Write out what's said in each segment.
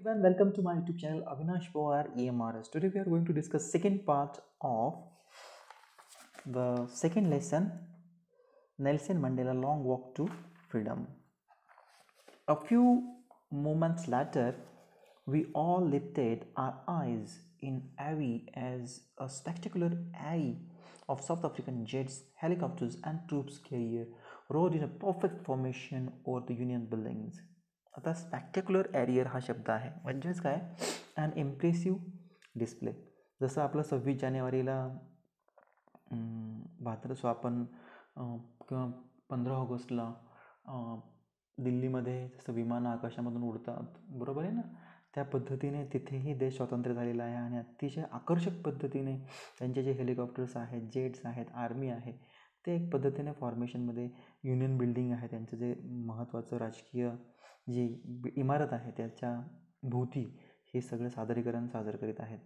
everyone, welcome to my YouTube channel Avinash Pawar EMRS. Today we are going to discuss second part of the second lesson, Nelson Mandela Long Walk to Freedom. A few moments later, we all lifted our eyes in awe as a spectacular array of South African jets, helicopters, and troops carrier rode in a perfect formation over the Union buildings. आता स्पॅक्टॅक्युलर arrear हा शब्द आहे म्हणजेच काय and impressive display. जसं आपलं 26 जानेवारीला भारत आपण किंवा 15 ऑगस्टला दिल्लीमध्ये जसं विमानं आकाशामधून उडतात, बरोबर आहे ना, त्या पद्धतीने तिथेही देश स्वतंत्र झालेला आहे आणि अतिशय आकर्षक पद्धतीने त्यांचे जे हेलिकॉप्टर्स आहेत, जेट्स आहेत, आर्मी आहे, ते एक पद्धतीने फॉर्मेशनमध्ये युनियन बिल्डिंग आहे, त्यांचं जे महत्त्वाचं राजकीय जी इमारत आहे त्याच्या भोवती हे सगळं सादर करीत आहेत.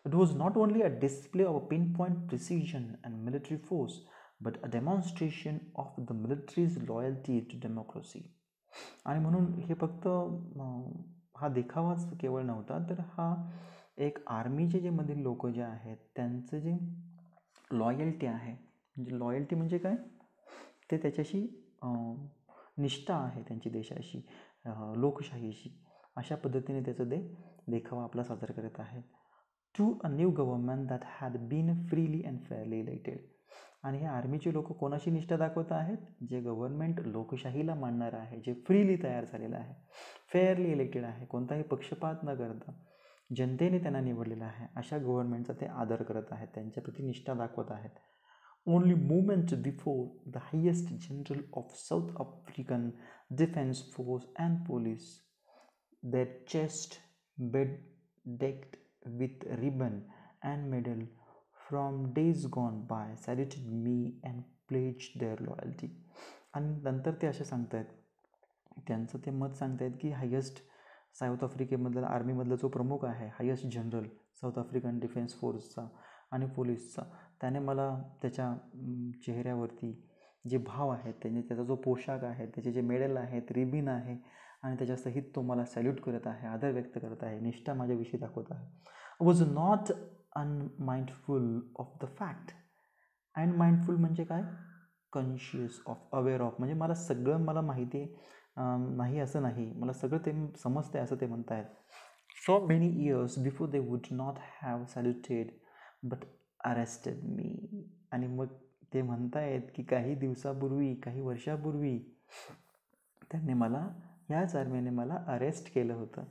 It was not only a display of a pin point precision and military force but a demonstration of the military's loyalty to democracy. आणि म्हणून हे फक्त हा देखावाच केवळ नव्हता, तर हा एक आर्मीचे जे मधील लोक जे आहेत त्यांचं जे लॉयल्टी आहे, म्हणजे लॉयल्टी म्हणजे काय, ते त्याच्याशी निष्ठा आहे त्यांची देशाशी, लोकशाहीशी, अशा पद्धतीने त्याचं देखावा आपला सादर करत आहे. To a new government that had been freely and fairly elected. आणि हे आर्मीचे लोक कोणाशी निष्ठा दाखवत आहेत, जे गव्हर्नमेंट लोकशाहीला मानणार आहे, जे फ्रीली तयार झालेलं आहे, फेअरली इलेक्टेड आहे, कोणताही पक्षपात न करता जनतेने त्यांना निवडलेलं आहे, अशा गव्हर्नमेंटचा ते आदर करत आहेत, त्यांच्याप्रती निष्ठा दाखवत आहेत. Only moments before, the highest general of South African Defence Force and Police, their chest bedecked with ribbon and medal from days gone by, saluted me and pledged their loyalty. आणि नंतर ते असे सांगतायत, त्यांचं ते मत सांगतायत की हायेस्ट साऊथ आफ्रिकेमधला आर्मीमधला जो प्रमुख आहे, highest general South African defence फोर्सचा आणि पोलीसचा, त्याने मला त्याच्या चेहऱ्यावरती जे भाव आहेत, त्याचा जो पोशाख आहे, त्याचे जे मेडल आहेत, रिबिन आहे, आणि त्याच्यासहित तो मला सॅल्यूट करत आहे, आदर व्यक्त करत आहे, निष्ठा माझ्याविषयी दाखवत आहे. Was not unmindful of the fact. Unmindful म्हणजे काय, कॉन्शियस ऑफ, अवेअर ऑफ, म्हणजे मला सगळं मला माहिती नाही असं नाही, मला सगळं ते समजतं असं ते म्हणत आहेत. So many years before they would not have saluted but arrested me. आणि मग ते म्हणतायत की काही दिवसापूर्वी, काही वर्षापूर्वी त्यांनी मला, याच आर्मीने मला अरेस्ट केलं होतं.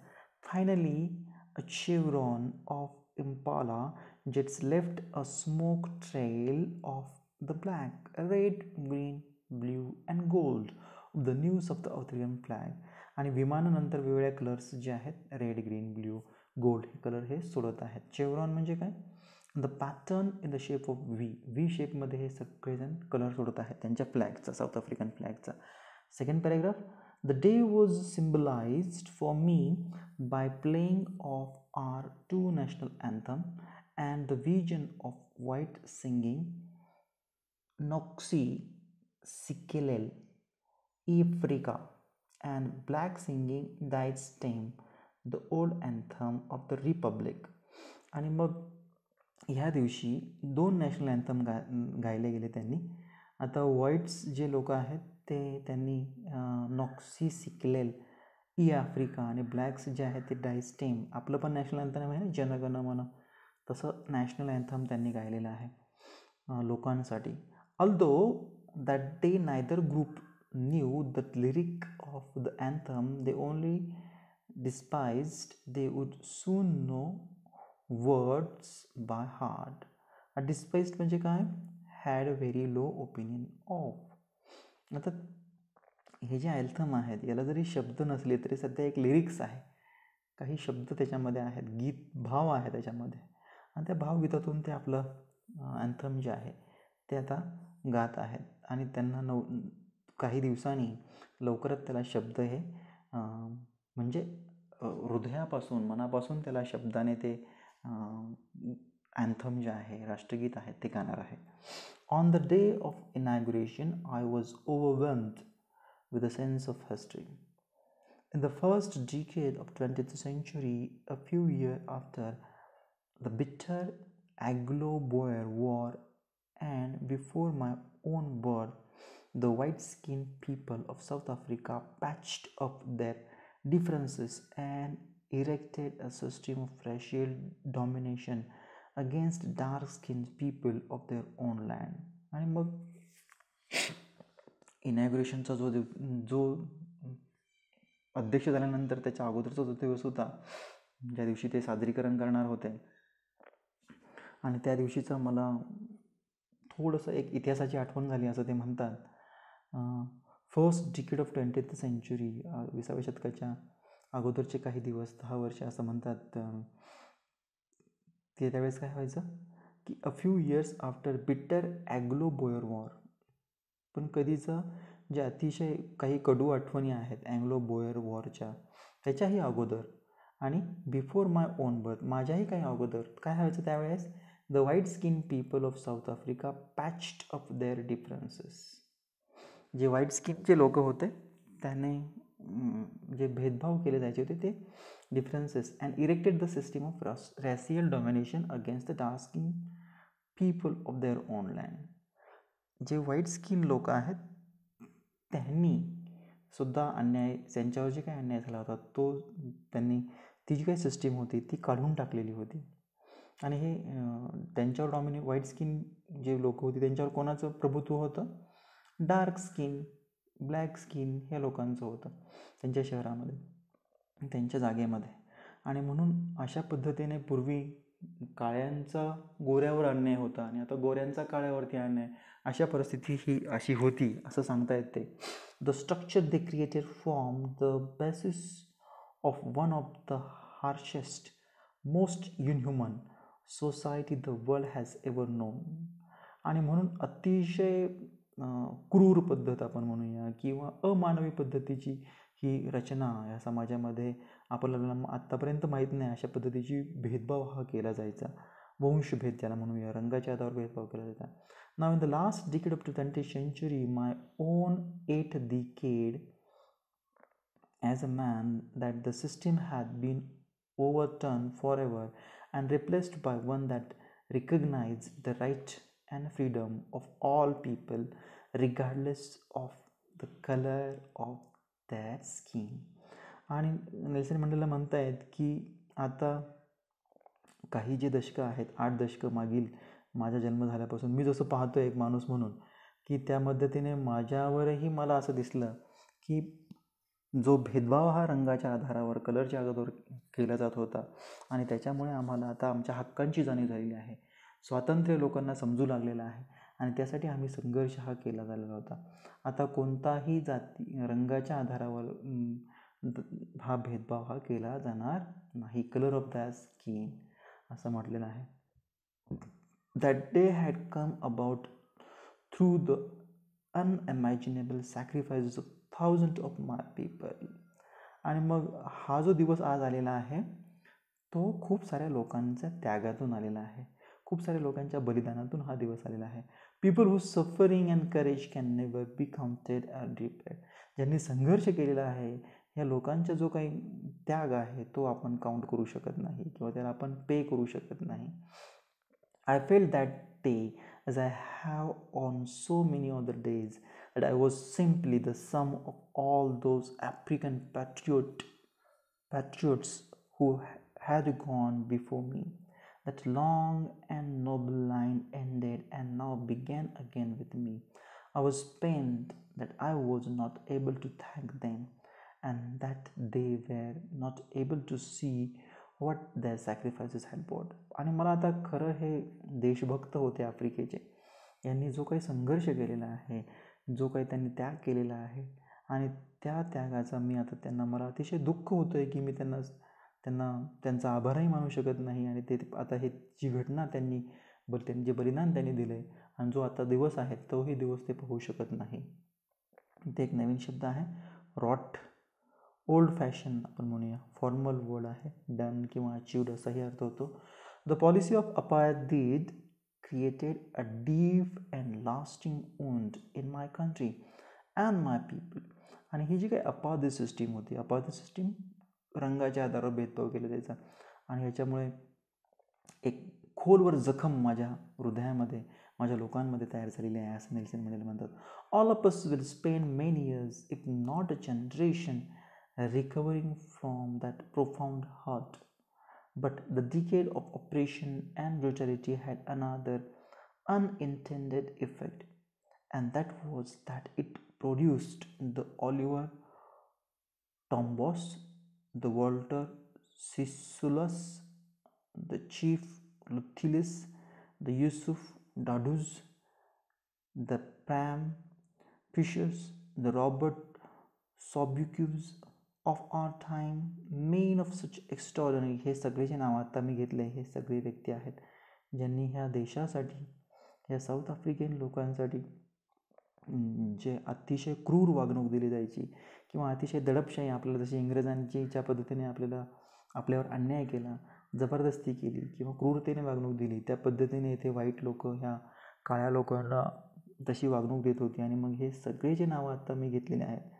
Finally a chevron of Impala jets left a smoke trail of the black, red, green, blue and gold the news of the authorian flag. आणि विमानानंतर वेगवेगळ्या कलर्स जे आहेत, रेड, ग्रीन, ब्ल्यू, गोल्ड हे कलर हे सोडत आहेत. शेव्हरॉन म्हणजे काय, the pattern in the shape of V शेपमध्ये हे सगळेजण कलर सोडत आहेत त्यांच्या फ्लॅगचा, साऊथ आफ्रिकन फ्लॅगचा. Second paragraph, the day was सिम्बलाइज्ड for me by playing of our two national anthem and the vision of white singing Nkosi Sikelel Africa and black singing Diet Stem, the old anthem of the Republic. आणि मग ह्या दिवशी 2 national anthem गायले गेले त्यांनी. आता whites जे लोक आहेत ते त्यांनी नॉक्सी सिकलेल ई आफ्रिका, आणि ब्लॅक्स जे आहेत ते डायस्टेम, आपलं पण नॅशनल अँथम आहे ना, जनगण मन, तसं नॅशनल अँथम त्यांनी गायलेलं आहे लोकांसाठी. Although that day neither group knew the lyric of the anthem, they only despised, they would soon know words by heart. Despised म्हणजे काय, had a very low opinion of. आता हे जे अँथम आहेत याला जरी शब्द नसले तरी सध्या एक लिरिक्स आहे, काही शब्द त्याच्यामध्ये आहेत, गीत भाव आहे त्याच्यामध्ये, आणि त्या भावगीतातून ते आपलं अँथम जे आहे ते आता गात आहेत. आणि त्यांना काही दिवसांनी लवकरच त्याला शब्द हे म्हणजे हृदयापासून, मनापासून त्याला शब्दाने ते अँथम जे आहे, राष्ट्रगीत आहे, ते गाणार आहे. On the day of inauguration I was overwhelmed with a sense of history. In the first decade of 20th century, a few years after the bitter Anglo-Boer War and before my own birth, the white-skinned people of South Africa patched up their differences and erected a system of racial domination against dark-skinned people of their own land. आणि मग इनॅग्रेशनचा जो अध्यक्ष झाल्यानंतर त्याच्या अगोदरचा जो दिवस होता, ज्या दिवशी ते सादरीकरण करणार होते, आणि त्या दिवशीचं मला थोडंसं एक इतिहासाची आठवण झाली असं ते म्हणतात. First decade of 20th century, 20व्या शतकाच्या अगोदरचे काही दिवस, 10 वर्ष असं म्हणतात. ते त्यावेळेस काय व्हायचं की अ फ्यू इयर्स आफ्टर बिटर ॲग्लो-बोयर वॉर, पण कधीचं जे अतिशय काही कडू आठवणी आहेत अँग्लो-बोयर वॉरच्या, त्याच्याही अगोदर आणि बिफोर माय ओन बर्थ, माझ्याही काही अगोदर काय व्हायचं त्यावेळेस, the white skin people of South Africa patched up their differences. जे व्हाईट स्किनचे लोक होते त्याने जे भेदभाव केले जायचे होते ते differences and erected the system of racial domination against the dark skin people of their own land. जे व्हाईट स्किन लोक आहेत त्यांनी सुद्धा अन्याय, त्यांच्यावर जे काही अन्याय झाला होता तो त्यांनी, ती जी काही सिस्टीम होती ती काढून टाकलेली होती. आणि हे त्यांच्यावर व्हाईट स्किन जे लोक होती त्यांच्यावर कोणाचं प्रभुत्व होतं, डार्क स्किन, ब्लॅक स्किन ह्या लोकांचं होतं त्यांच्या शहरामध्ये, त्यांच्या जागेमध्ये. आणि म्हणून अशा पद्धतीने पूर्वी काळ्यांचा गोऱ्यावर अन्याय होता आणि आता गोऱ्यांचा काळ्यावरती अन्याय, अशा परिस्थिती ही अशी होती असं सांगता येते. The structure they created form the basis of one of the harshest, most inhuman society the world has ever non. आणि म्हणून अतिशय क्रूर पद्धत आपण म्हणूया किंवा अमानवी पद्धतीची ही रचना या समाजामध्ये आपल्याला आत्तापर्यंत माहीत नाही अशा पद्धतीची भेदभाव हा केला जायचा. वंशभेद ज्याला म्हणूया, रंगाच्या आधारावर भेदभाव केला जायचा. Now in the last decade of 20th century, my own 8th decade, as a man, that the system had been overturned forever and replaced by one that recognized the right and freedom of all people regardless of the color of their skin. आणि Nelson मंडेला म्हणतायत की आता काही जे दशकं आहेत, 8 दशकं मागील माझा जन्म झाल्यापासून मी जसं पाहतो एक माणूस म्हणून, की त्या पद्धतीने माझ्यावरही मला असं दिसलं की जो भेदभाव हा रंगाच्या आधारावर, कलरच्या आधारावर केला जात होता आणि त्याच्यामुळे आम्हाला आता आमच्या हक्कांची जाणीव झालेली आहे, स्वातंत्र्य लोकांना समजू लागलेलं आहे आणि त्यासाठी आम्ही संघर्ष हा केला झालेला होता. आता कोणताही जाती रंगाच्या आधारावर हा भेदभाव हा केला जाणार नाही, कलर ऑफ द स्किन असं म्हटलेलं आहे. That day had come about through the unimaginable sacrifices of thousand of my people. आणि मग हा जो दिवस आज आलेला आहे तो खूप साऱ्या लोकांच्या त्यागातून आलेला आहे, खूप साऱ्या लोकांच्या बलिदानातून हा दिवस आलेला आहे. People who suffering and courage can never be counted and repaid. ज्यांनी संघर्ष केलेला आहे ह्या लोकांचा जो काही त्याग आहे तो आपण काउंट करू शकत नाही किंवा त्याला आपण पे करू शकत नाही. I felt that day, as I have on so many other days, that I was simply the sum of all those African patriots who had gone before me. That long and noble line ended and now began again with me. I was pained that I was not able to thank them and that they were not able to see what their sacrifices had brought. आणि मला आता खरं हे देशभक्त होते आफ्रिकेचे, यांनी जो काही संघर्ष केलेला आहे, जो काही त्यांनी त्याग केलेला आहे आणि त्या त्यागाचा मी आता त्यांना, मला अतिशय दुःख होतं आहे की मी त्यांचा आभारही मानू शकत नाही. आणि ते आता हे जी घटना त्यांनी जे बलिदान त्यांनी दिलं आहे आणि जो आता दिवस आहे तोही दिवस ते पाहू शकत नाही. ते एक नवीन शब्द आहे रॉट, ओल्ड फॅशन आपण म्हणूया, फॉर्मल वर्ड आहे, डन किंवा अचीव्ड असाही अर्थ होतो. The policy of apartheid created a deep and lasting wound in my country and my people. आणि ही जी काही अपार्थ सिस्टीम होती, अपार्थ सिस्टीम रंगाच्या आधारावर भेदभाव केला जायचा आणि याच्यामुळे एक खोलवर जखम माझ्या हृदयामध्ये, माझ्या लोकांमध्ये तयार झालेली आहे असं नेल्सन मंडेला म्हणतात. All of us will spend many years if not a generation recovering from that profound hurt. But the decade of oppression and brutality had another unintended effect, and that was that it produced the Oliver Tombos, the Walter Sissulus, the Chief Luthilis, the Yusuf Dadus, the Pram Fishers, the Robert Sobucus of our time, men of such extraordinary. हे सगळे जे नाव आता मी घेतले हे सगळे व्यक्ती आहेत ज्यांनी ह्या देशासाठी, ह्या साऊथ आफ्रिकन लोकांसाठी जे अतिशय क्रूर वागणूक दिली जायची किंवा अतिशय दडपशाही, आपल्याला जशी इंग्रजांची ज्या पद्धतीने आपल्यावर अन्याय केला, जबरदस्ती केली किंवा क्रूरतेने वागणूक दिली, त्या पद्धतीने इथे वाईट लोक ह्या काळ्या लोकांना तशी वागणूक देत होती. आणि मग हे सगळे जे नावं आत्ता मी घेतलेले आहेत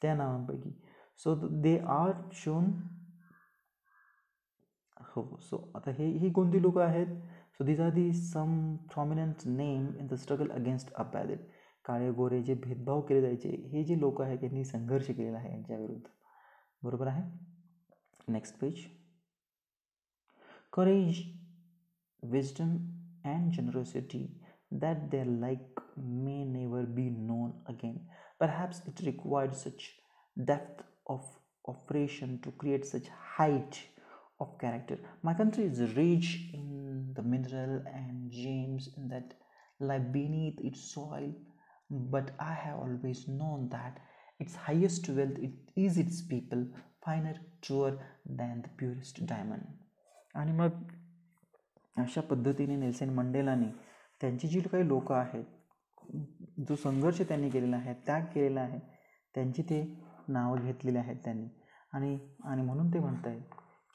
त्या नावांपैकी, सो दे आर शोन. हो, सो आता ही कोणती लोकं आहेत? So these are the some prominent name in the struggle against apartheid. काळे गोरे जे भेदभाव केले जायचे, हे जे लोक आहेत त्यांनी संघर्ष केलेला आहे यांच्या विरुद्ध. बरोबर आहे. Next page. Courage, wisdom and generosity that their like may never be known again. Perhaps it required such depth of operation to create such height of character. My country is rich in the mineral and gems in that lie beneath its soil, but I have always known that its highest wealth is its people, finer, truer than the purest diamond. आणि मग अशा पद्धतीने Nelson मंडेलाने त्यांची जी काही लोकं आहेत, जो संघर्ष त्यांनी केलेला आहे, त्याग केलेला आहे, त्यांची ते नावं घेतलेली आहेत त्यांनी. आणि म्हणून ते म्हणत आहेत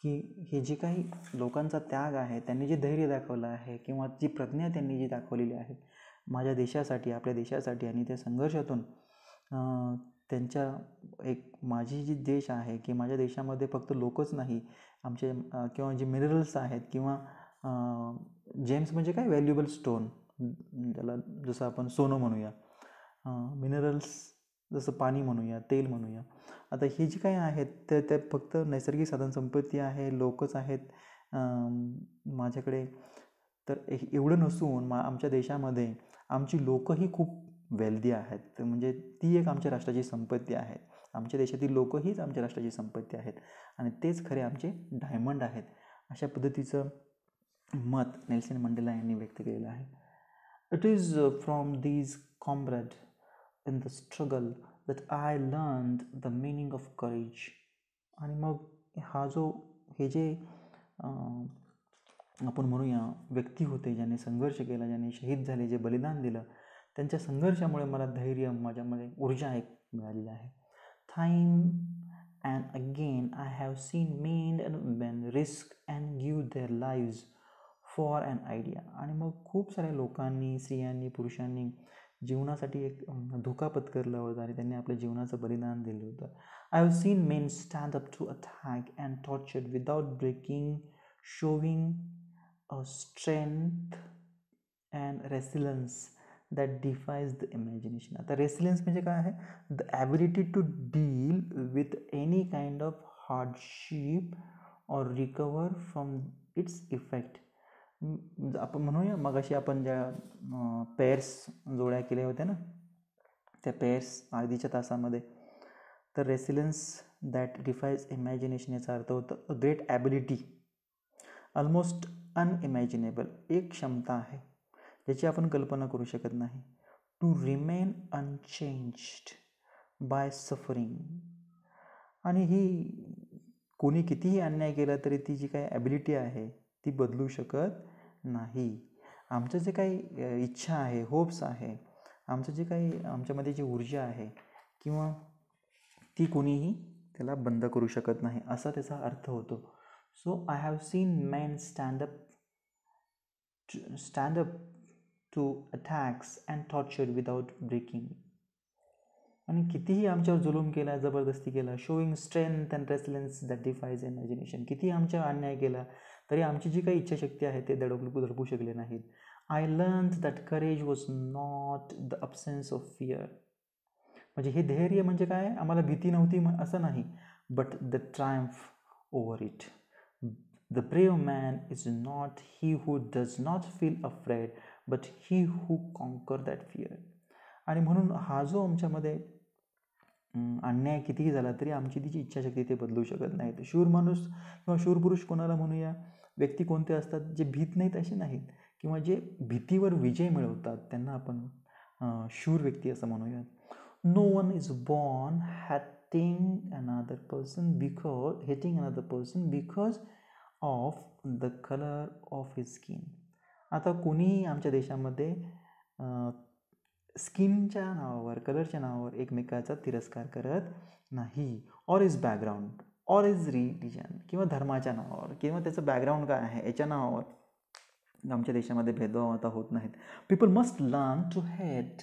की हे जे काही लोकांचा त्याग आहे, त्यांनी जे धैर्य दाखवलं आहे किंवा जी प्रज्ञा त्यांनी जी दाखवलेली आहे माझ्या देशासाठी, आपल्या देशासाठी, आणि त्या संघर्षातून त्यांच्या माझी जी देश आहे की माझ्या देशामध्ये फक्त लोकच नाही, आमचे किंवा जे मिनरल्स आहेत किंवा जेम्स म्हणजे काय, व्हॅल्युएबल स्टोन, त्याला जसं आपण सोनं म्हणूया, मिनरल्स जसं पाणी म्हणूया, तेल म्हणूया. आता हे जे काही आहेत ते फक्त नैसर्गिक साधनसंपत्ती आहे, लोकच आहेत माझ्याकडे. तर एवढं नसून आमच्या देशामध्ये आमची लोकंही खूप वेल्दी आहेत, म्हणजे ती एक आमच्या राष्ट्राची संपत्ती आहे. आमच्या देशातील लोक हीच आमच्या राष्ट्राची संपत्ती आहेत आणि तेच खरे आमचे डायमंड आहेत. अशा पद्धतीचं मत नेल्सन मंडेला यांनी व्यक्त केलेलं आहे. It is from these comrade in the struggle that I learned the meaning of courage. आणि मग हे जे आपण म्हणूया व्यक्ती होते ज्यांनी संघर्ष केला, ज्यांनी शहीद झाले, जे बलिदान दिलं, त्यांच्या संघर्षामुळे मला धैर्य, माझ्यामध्ये ऊर्जा एक मिळालेली आहे. Time and again I have seen men and women risk and give their lives for an idea. आणि मग खूप साऱ्या लोकांनी, स्त्रियांनी, पुरुषांनी जीवनासाठी एक धोका पत्करला होता आणि त्यांनी आपल्या जीवनाचं बलिदान दिलं होतं. I have seen men stand up to attack and torture without breaking, showing a strength and resilience that defies the imagination. आता रेसिलियन्स म्हणजे काय आहे? The ability to deal with any kind of hardship or recover from its effect. आपण म्हणूया मगाशी आपण ज्या pairs जोड्या केल्या होत्या ना, त्या पेअर्स आधीच्या तासामध्ये, तर रेसिलियन्स दॅट डिफाईज इमॅजिनेशन याचा अर्थ होतं a great ability, almost unimaginable, एक क्षमता आहे ज्याची आपण कल्पना करू शकत नाही. To remain unchanged by suffering. आणि ही कोणी कितीही अन्याय केला तरी ती जी काही ॲबिलिटी आहे ती बदलू शकत नाही. आमचं जे काही इच्छा आहे, होप्स आहे, आमचं जे काही आमच्यामध्ये जी ऊर्जा आहे किंवा ती कोणीही त्याला बंद करू शकत नाही, असा त्याचा अर्थ होतो. So I have seen men stand up to attacks and torture without breaking. आणि कितीही आमच्यावर जुलूम केला, जबरदस्ती केला, showing strength and resilience that defies imagination, कितीही आमच्या अन्याय केला तरी आमची जी काही इच्छाशक्ती आहे ते दडपू शकले नाहीत. I learn that courage was not the absence of fear. म्हणजे हे धैर्य म्हणजे काय, आम्हाला भीती नव्हती असं नाही, but the Triumph over it. The brave man is not he who does not feel afraid, but he who conquer that fear. आणि म्हणून हा जो आमच्यामध्ये अन्याय कितीही झाला तरी आमची तिची इच्छाशक्ती ते बदलू शकत नाही. तर शूर माणूस किंवा शूरपुरुष कोणाला म्हणूया, व्यक्ती कोणते असतात, जे भीत नाहीत असे नाहीत, किंवा जे भीतीवर विजय मिळवतात त्यांना आपण शूर व्यक्ती असं म्हणूयात. No one is born hating another person because of the colour of his skin. आता कोणीही आमच्या देशामध्ये स्किनच्या नावावर, कलरच्या नावावर एकमेकाचा तिरस्कार करत नाही. Or is background, or is religion, किंवा धर्माच्या नावावर, किंवा त्याचं बॅकग्राऊंड काय आहे याच्या नावावर आमच्या देशामध्ये भेदभाव आता होत नाहीत. People must learn to hate.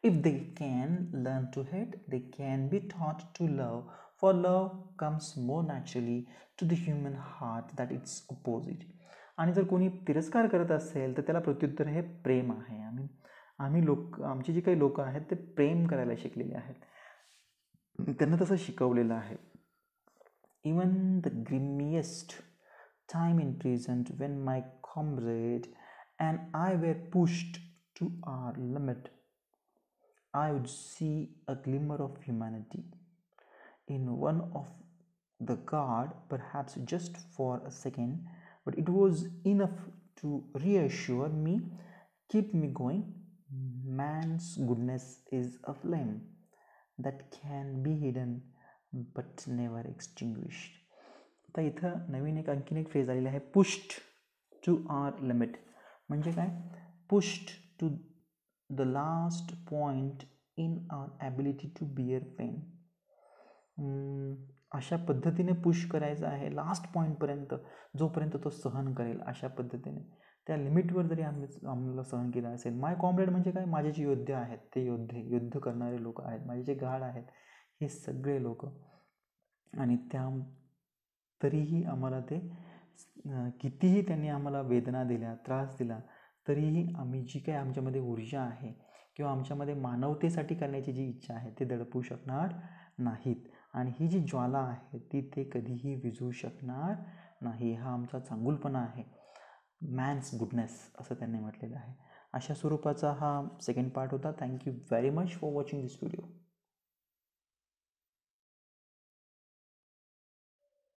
If they can learn to hate, they can be taught to love, for love comes more naturally to the human heart that its opposite. आणि जर कोणी तिरस्कार करत असेल तर त्याला प्रत्युत्तर हे प्रेम आहे. आमची जी काही लोक आहेत ते प्रेम करायला शिकलेले आहेत, त्यांना तसं शिकवलेलं आहे. Even the grimiest time in present when my comrade and I were pushed to our limit, I would see a glimmer of humanity in one of the guard, perhaps just for a second, but it was enough to reassure me, keep me going. Man's goodness is a flame that can be hidden but never extinguished. आता इथं नवीन आणखीन एक phrase आलेला आहे, pushed to our limit. म्हणजे काय, pushed to the last point in our ability to bear pain. अशा पद्धतीने पुश करायचं आहे लास्ट पॉईंटपर्यंत, जोपर्यंत तो सहन करेल अशा पद्धतीने, त्या लिमिटवर जरी आम्हाला सहन केलं असेल. माय कॉम्रेड म्हणजे काय, माझे जे योद्धे आहेत ते युद्ध करणारे लोक आहेत, माझे जे गार्ड आहेत हे सगळे लोक. आणि तरीही आम्हाला ते कितीही त्यांनी आम्हाला वेदना दिल्या, त्रास दिला, तरीही आम्ही जी काही आमच्यामध्ये ऊर्जा आहे किंवा आमच्यामध्ये मानवतेसाठी करण्याची जी इच्छा आहे ते दडपू शकणार नाहीत. आणि ही जी ज्वाला आहे ती ते कधीही विझू शकणार नाही. हा आमचा चांगुलपणा आहे, मॅन्स गुडनेस असं त्यांनी म्हटलेलं आहे. अशा स्वरूपाचा हा सेकंड पार्ट होता. Thank you very much for watching this video.